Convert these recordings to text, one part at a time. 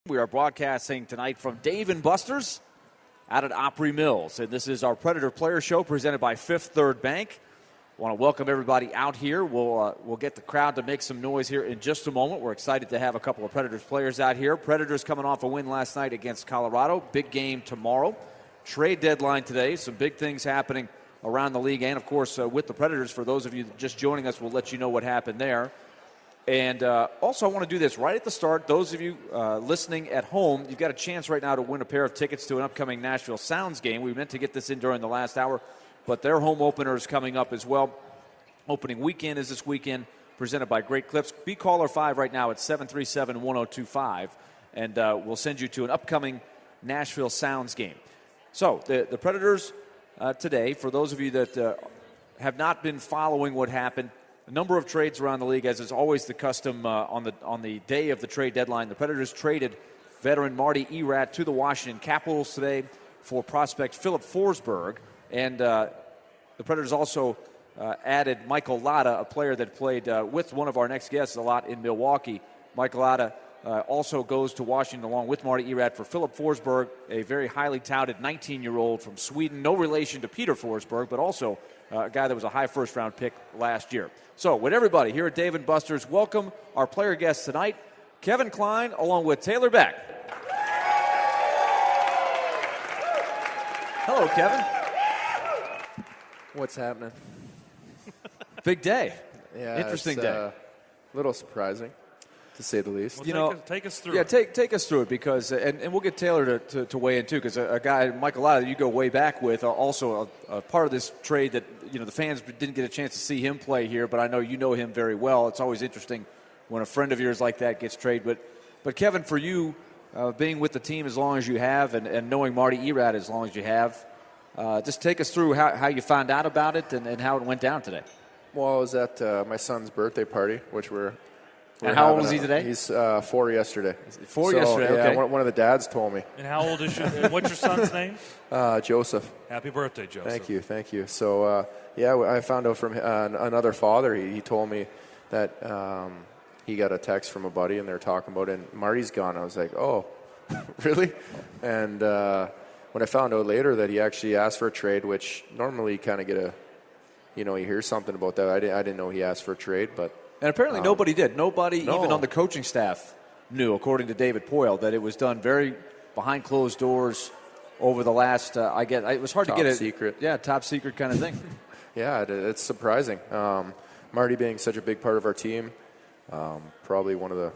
We are broadcasting tonight from Dave & Buster's out at Opry Mills. And this is our Predator Player Show presented by Fifth Third Bank. I want to welcome everybody out here. We'll get the crowd to make some noise here in just a moment. We're excited to have a couple of Predators players out here. Predators coming off a win last night against Colorado. Big game tomorrow. Trade deadline today. Some big things happening around the league. And, of course, with the Predators, for those of you just joining us, we'll let you know what happened there. And also, I want to do this right at the start. Those of you listening at home, you've got a chance right now to win a pair of tickets to an upcoming Nashville Sounds game. We meant to get this in during the last hour, but their home opener is coming up as well. Opening weekend is this weekend, presented by Great Clips. Be caller 5 right now at 737-1025, and we'll send you to an upcoming Nashville Sounds game. So, the Predators today, for those of you that have not been following what happened, a number of trades around the league, as is always the custom on the day of the trade deadline. The Predators traded veteran Marty Erat to the Washington Capitals today for prospect Philip Forsberg. And the Predators also added Michael Latta, a player that played with one of our next guests a lot in Milwaukee. Michael Latta also goes to Washington along with Marty Erat for Philip Forsberg, a very highly touted 19-year-old from Sweden. No relation to Peter Forsberg, but also a guy that was a high first-round pick last year. So, with everybody here at Dave & Buster's, welcome our player guests tonight, Kevin Klein, along with Taylor Beck. Hello, Kevin. What's happening? Big day. Yeah, Interesting day. A little surprising, to say the least. Well, take us through it. Yeah, take us through it, because, and we'll get Taylor to weigh in too, because a guy, Michael Latta, you go way back with, also a part of this trade that, the fans didn't get a chance to see him play here, but I know you know him very well. It's always interesting when a friend of yours like that gets traded. But Kevin, for you, being with the team as long as you have and knowing Marty Erat as long as you have, just take us through how you found out about it and how it went down today. Well, I was at my son's birthday party, which we're and how old is he today? He's 4 yesterday. Yesterday, yeah, okay. One of the dads told me. And how old is and what's your son's name? Joseph. Happy birthday, Joseph. Thank you. So, I found out from another father. He told me that he got a text from a buddy, and they're talking about it, and Marty's gone. I was like, oh, really? And when I found out later that he actually asked for a trade, which normally you kind of get you hear something about that. I didn't know he asked for a trade, but... And apparently nobody did. Nobody, even on the coaching staff, knew, according to David Poyle, that it was done very behind closed doors over the last, it was hard to get it. Top secret. Yeah, top secret kind of thing. Yeah, it's surprising. Marty being such a big part of our team, probably one of the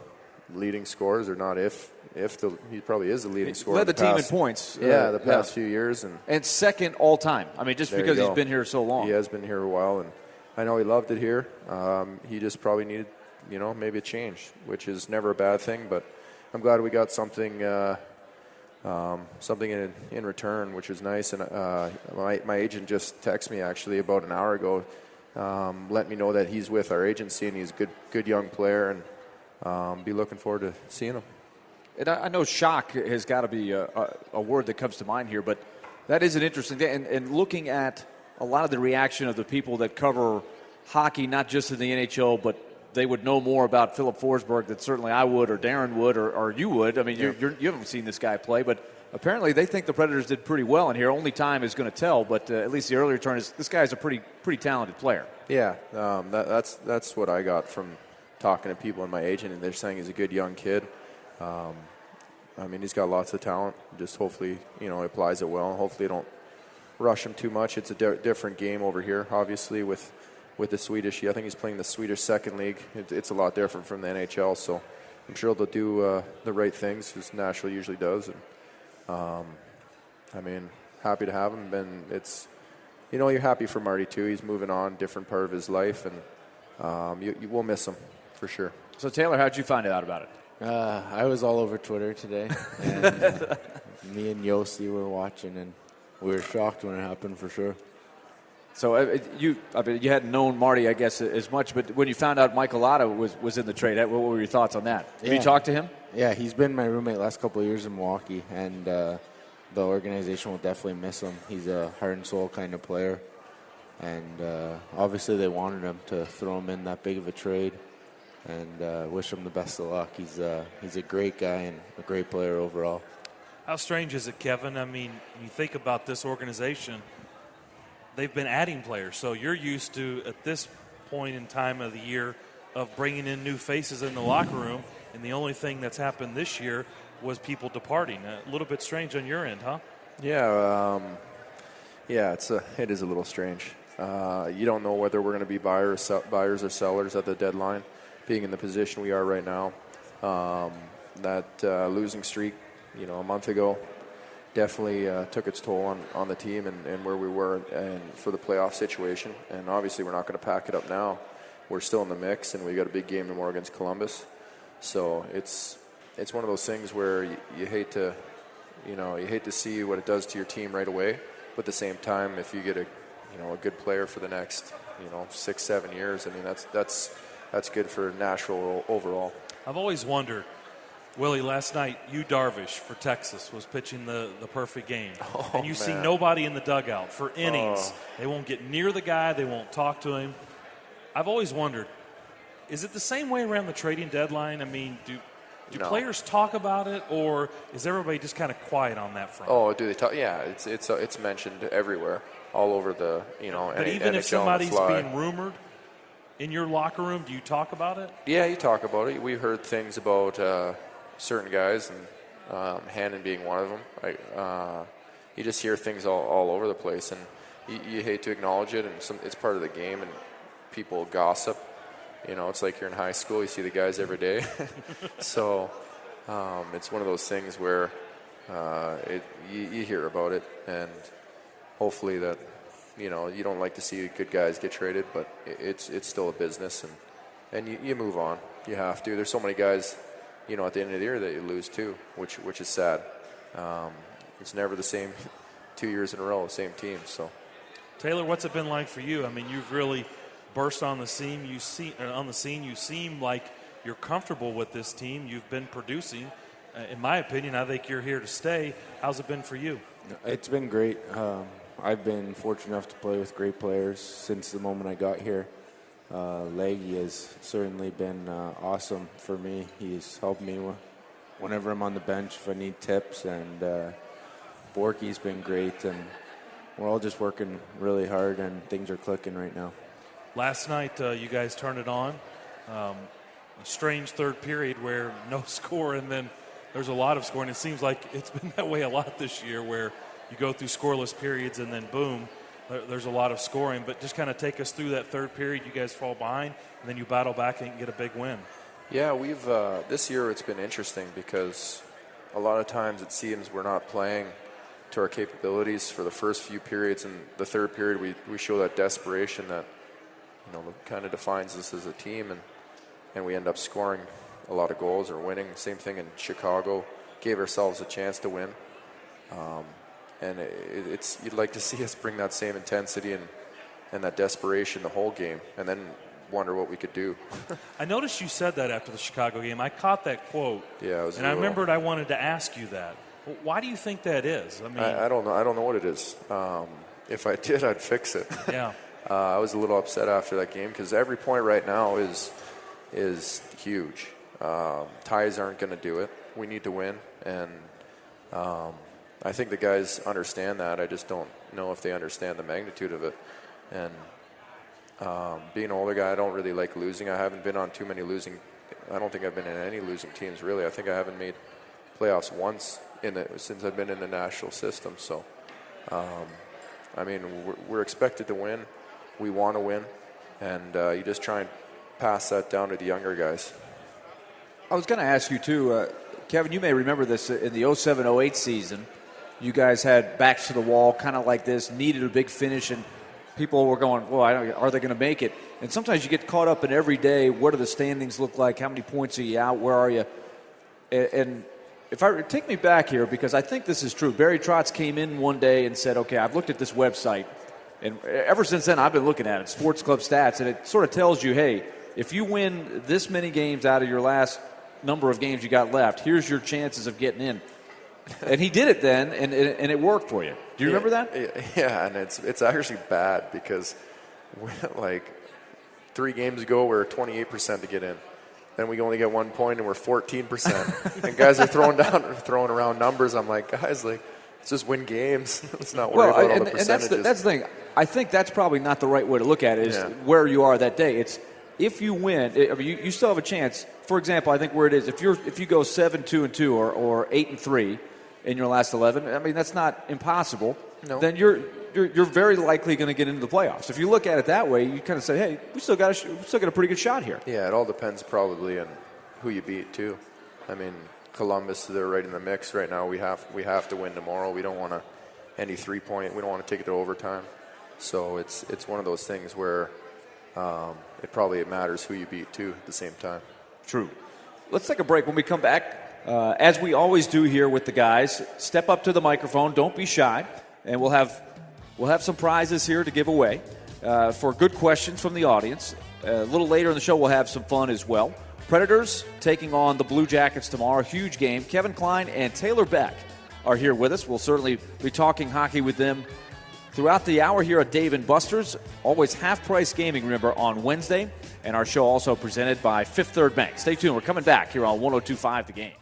leading scorers, or not he probably is the leading scorer. Led the team in points. The past few years. And second all time. I mean, just because he's been here so long. He has been here a while, and I know he loved it here. He just probably needed, maybe a change, which is never a bad thing. But I'm glad we got something in return, which is nice. And my agent just texted me actually about an hour ago, let me know that he's with our agency and he's a good young player, and be looking forward to seeing him. And I know shock has got to be a word that comes to mind here, but that is an interesting thing. And looking at a lot of the reaction of the people that cover hockey, not just in the NHL, but they would know more about Philip Forsberg than certainly I would, or Darren would, or you would. I mean, you haven't seen this guy play, but apparently they think the Predators did pretty well in here. Only time is going to tell, but at least the early return is this guy's a pretty talented player. Yeah, that's what I got from talking to people and my agent, and they're saying he's a good young kid. I mean, he's got lots of talent. Just hopefully, he applies it well. Hopefully, don't rush him too much. It's a different game over here, obviously, with the Swedish. I think he's playing the Swedish second league. It's a lot different from the NHL, so I'm sure they'll do the right things, as Nashville usually does. And I mean, happy to have him. And it's, you're happy for Marty too. He's moving on, different part of his life, and you will miss him for sure. So Taylor, how'd you find out about it? I was all over Twitter today, and me and Yossi were watching, and we were shocked when it happened for sure. So you hadn't known Marty, I guess, as much, but when you found out Michael Latta was in the trade, what were your thoughts on that? Have you talked to him? Yeah, he's been my roommate last couple of years in Milwaukee, and the organization will definitely miss him. He's a heart and soul kind of player, and obviously they wanted him to throw him in that big of a trade. and wish him the best of luck. He's a great guy and a great player overall. How strange is it, Kevin? I mean, when you think about this organization, they've been adding players. So you're used to, at this point in time of the year, of bringing in new faces in the locker room, and the only thing that's happened this year was people departing. A little bit strange on your end, huh? Yeah, it is a little strange. You don't know whether we're going to be buyers or sellers at the deadline, being in the position we are right now. That losing streak, a month ago, definitely took its toll on the team and where we were and for the playoff situation. And obviously we're not going to pack it up now. We're still in the mix, and we got a big game tomorrow against Columbus. So it's one of those things where you hate to see what it does to your team right away. But at the same time, if you get a good player for the next 6-7 years, I mean that's good for Nashville overall. I've always wondered, Willie, last night, Darvish for Texas was pitching the perfect game. And you see nobody in the dugout for innings. They won't get near the guy. They won't talk to him. I've always wondered, is it the same way around the trading deadline? I mean, do players talk about it, or is everybody just kind of quiet on that front? Oh, do they talk? Yeah, it's mentioned everywhere, all over the But even if somebody's being rumored in your locker room, do you talk about it? Yeah, you talk about it. We heard things about certain guys, and Hannon being one of them. You just hear things all over the place, and you hate to acknowledge it, and it's part of the game, and people gossip. It's like you're in high school. You see the guys every day. So it's one of those things where you hear about it, and hopefully that, you don't like to see good guys get traded, but it's still a business, and you move on. You have to. There's so many guys, at the end of the year that you lose too, which is sad. It's never the same 2 years in a row, same team. So, Taylor, what's it been like for you? I mean, you've really burst on the scene. You seem like you're comfortable with this team. You've been producing. In my opinion, I think you're here to stay. How's it been for you? It's been great. I've been fortunate enough to play with great players since the moment I got here. Leggy has certainly been awesome for me. He's helped me whenever I'm on the bench if I need tips, and Borky's been great, and we're all just working really hard, and things are clicking right now. Last night, you guys turned it on. A strange third period where no score, and then there's a lot of scoring. It seems like it's been that way a lot this year, where you go through scoreless periods and then boom, there's a lot of scoring. But just kind of take us through that third period. You guys fall behind, and then you battle back and get a big win. Yeah, we've this year it's been interesting because a lot of times it seems we're not playing to our capabilities for the first few periods. In the third period, we show that desperation that kind of defines us as a team, and we end up scoring a lot of goals or winning. Same thing in Chicago. Gave ourselves a chance to win. And you'd like to see us bring that same intensity and that desperation the whole game, and then wonder what we could do. I noticed you said that after the Chicago game. I caught that quote. Yeah, I remembered I wanted to ask you that. Why do you think that is? I mean, I don't know. I don't know what it is. If I did, I'd fix it. Yeah. I was a little upset after that game because every point right now is huge. Ties aren't going to do it. We need to win, and I think the guys understand that. I just don't know if they understand the magnitude of it. And being an older guy, I don't really like losing. I haven't been on too many losing. I don't think I've been in any losing teams, really. I think I haven't made playoffs once since I've been in the national system. So, I mean, we're expected to win. We want to win. And you just try and pass that down to the younger guys. I was going to ask you, too, Kevin, you may remember this in the 07-08 season. You guys had backs to the wall, kind of like this, needed a big finish, and people were going, well, are they going to make it? And sometimes you get caught up in every day, what do the standings look like, how many points are you out, where are you? And if I take me back here, because I think this is true. Barry Trotz came in one day and said, okay, I've looked at this website, and ever since then I've been looking at it, Sports Club Stats, and it sort of tells you, hey, if you win this many games out of your last number of games you got left, here's your chances of getting in. And he did it then, and it worked for you. Do you remember that? Yeah, and it's actually bad because, like, 3 games ago, we were 28% to get in. then we only get 1 point, and we're 14%. And guys are throwing around numbers. I'm like, guys, like, let's just win games. Let's not worry about all the percentages. And that's the thing. I think that's probably not the right way to look at it, is where you are that day. It's if you win, you still have a chance. For example, I think where it is, if you go 7-2-2 or 8-3 in your last 11, I mean, that's not impossible. No. Then you're very likely going to get into the playoffs. If you look at it that way, you kind of say, hey, we still got a pretty good shot here. Yeah, it all depends probably on who you beat too. I mean, Columbus, they're right in the mix right now. We have to win tomorrow. We don't want any 3-point. We don't want to take it to overtime. So it's one of those things where it matters who you beat too at the same time. True. Let's take a break. When we come back, as we always do here with the guys, step up to the microphone. Don't be shy, and we'll have some prizes here to give away for good questions from the audience. A little later in the show, we'll have some fun as well. Predators taking on the Blue Jackets tomorrow. Huge game. Kevin Klein and Taylor Beck are here with us. We'll certainly be talking hockey with them throughout the hour here at Dave & Buster's. Always half-price gaming, remember, on Wednesday. And our show also presented by Fifth Third Bank. Stay tuned. We're coming back here on 102.5 The Game.